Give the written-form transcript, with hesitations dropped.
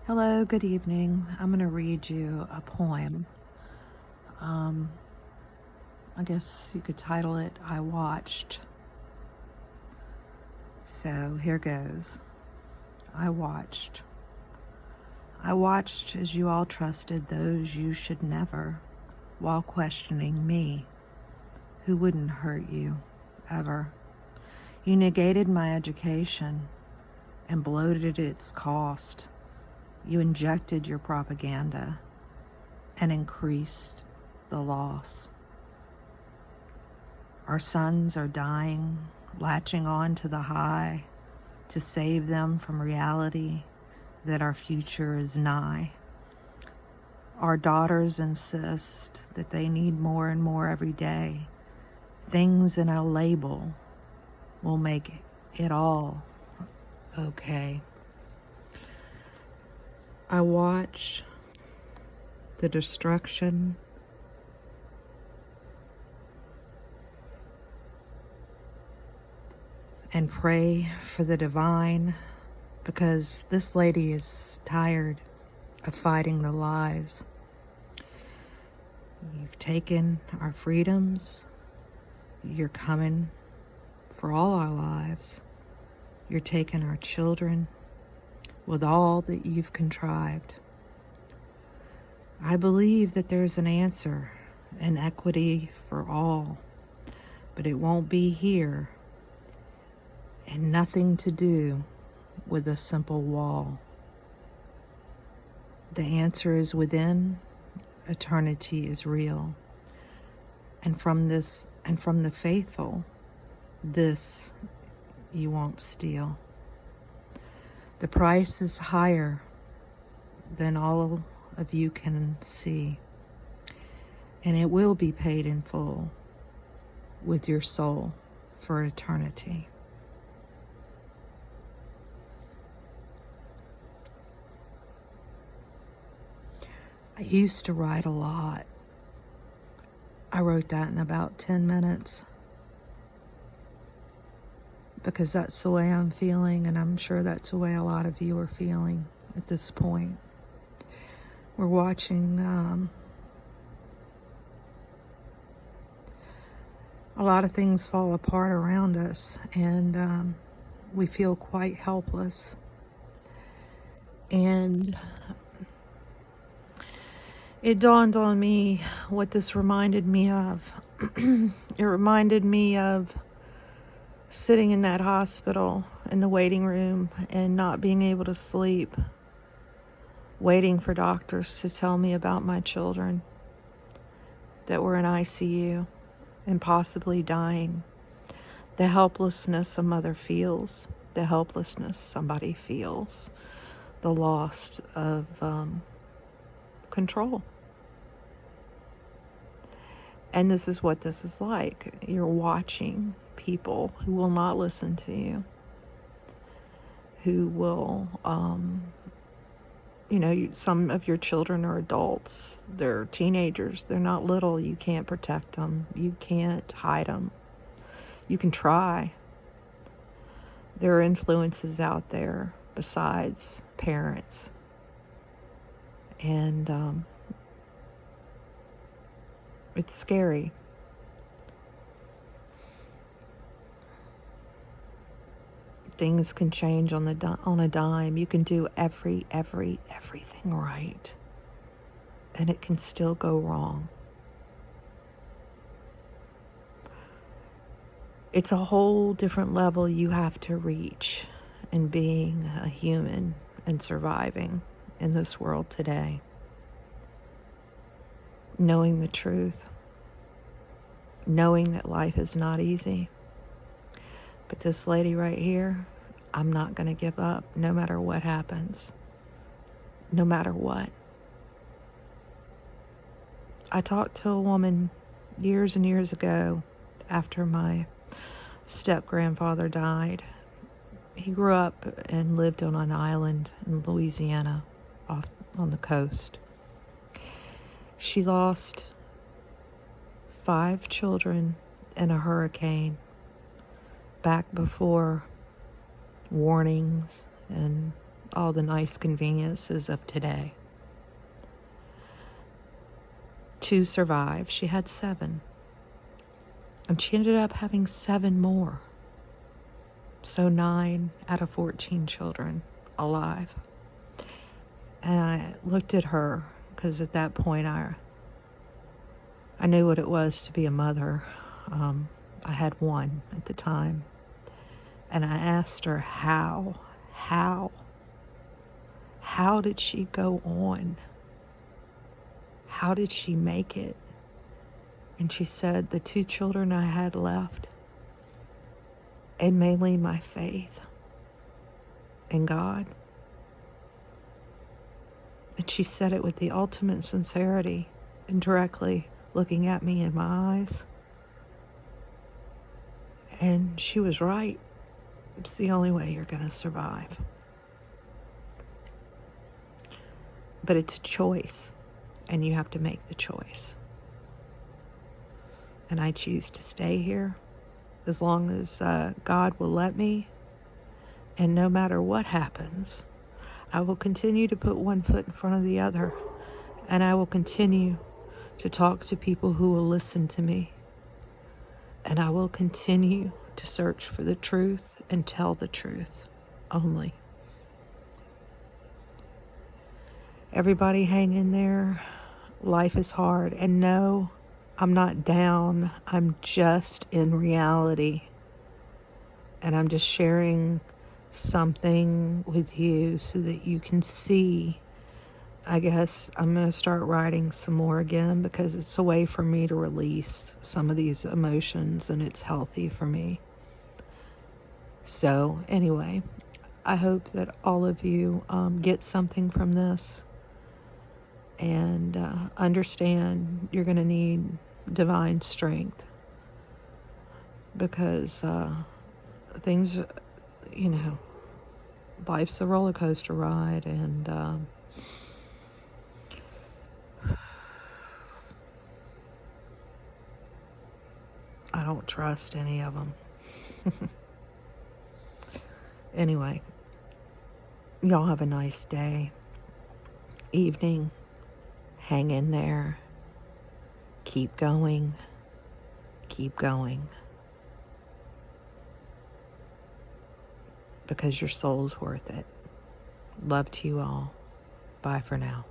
Hello, good evening. I'm going to read you a poem. Um, I guess you could title it, I Watched. So here goes. I watched. I watched as you all trusted those you should never, while questioning me, who wouldn't hurt you, ever. You negated my education and bloated its cost. You injected your propaganda and increased the loss. Our sons are dying, latching on to the high to save them from reality that our future is nigh. Our daughters insist that they need more and more every day. Things in a label will make it all okay. I watch the destruction and pray for the divine, because this lady is tired of fighting the lies. You've taken our freedoms. You're coming for all our lives. You're taking our children with all that you've contrived. I believe that there's an answer, an equity for all, but it won't be here, and nothing to do with a simple wall. The answer is within. Eternity is real. And from the faithful, this you won't steal. The price is higher than all of you can see, and it will be paid in full with your soul for eternity. I used to write a lot. I wrote that in about 10 minutes because that's the way I'm feeling, and I'm sure that's the way a lot of you are feeling at this point. We're watching a lot of things fall apart around us, and we feel quite helpless. And it dawned on me what this reminded me of. It reminded me of sitting in that hospital in the waiting room and not being able to sleep, waiting for doctors to tell me about my children that were in ICU and possibly dying. The helplessness a mother feels, the helplessness somebody feels, the loss of control. And this is what this is like. You're watching people who will not listen to you, who will, some of your children are adults, they're teenagers, they're not little, you can't protect them, you can't hide them. You can try. There are influences out there besides parents. And it's scary. Things can change on a dime. You can do everything right, and it can still go wrong. It's a whole different level you have to reach in being a human and surviving in this world today. Knowing the truth, knowing that life is not easy. But this lady right here, I'm not going to give up no matter what happens, no matter what. I talked to a woman years and years ago after my step-grandfather died. He grew up and lived on an island in Louisiana off on the coast. She lost 5 children in a hurricane back before warnings and all the nice conveniences of today. 2 survived. She had 7. And she ended up having 7 more. So 9 out of 14 children alive. And I looked at her, because at that point I knew what it was to be a mother. I had 1 at the time. And I asked her how did she go on? How did she make it? And she said, the 2 children I had left, and mainly my faith in God. And she said it with the ultimate sincerity and directly looking at me in my eyes. And she was right. It's the only way you're going to survive. But it's a choice, and you have to make the choice. And I choose to stay here as long as God will let me. And no matter what happens, I will continue to put one foot in front of the other. And I will continue to talk to people who will listen to me. And I will continue to search for the truth and tell the truth only. Everybody hang in there. Life is hard. And no, I'm not down. I'm just in reality. And I'm just sharing something with you so that you can see. I guess I'm going to start writing some more again, because it's a way for me to release some of these emotions, and it's healthy for me. So anyway, I hope that all of you get something from this, and understand you're going to need divine strength, because things, life's a roller coaster ride, and I don't trust any of them. Anyway, y'all have a nice day, evening. Hang in there. Keep going. Keep going. Because your soul's worth it. Love to you all. Bye for now.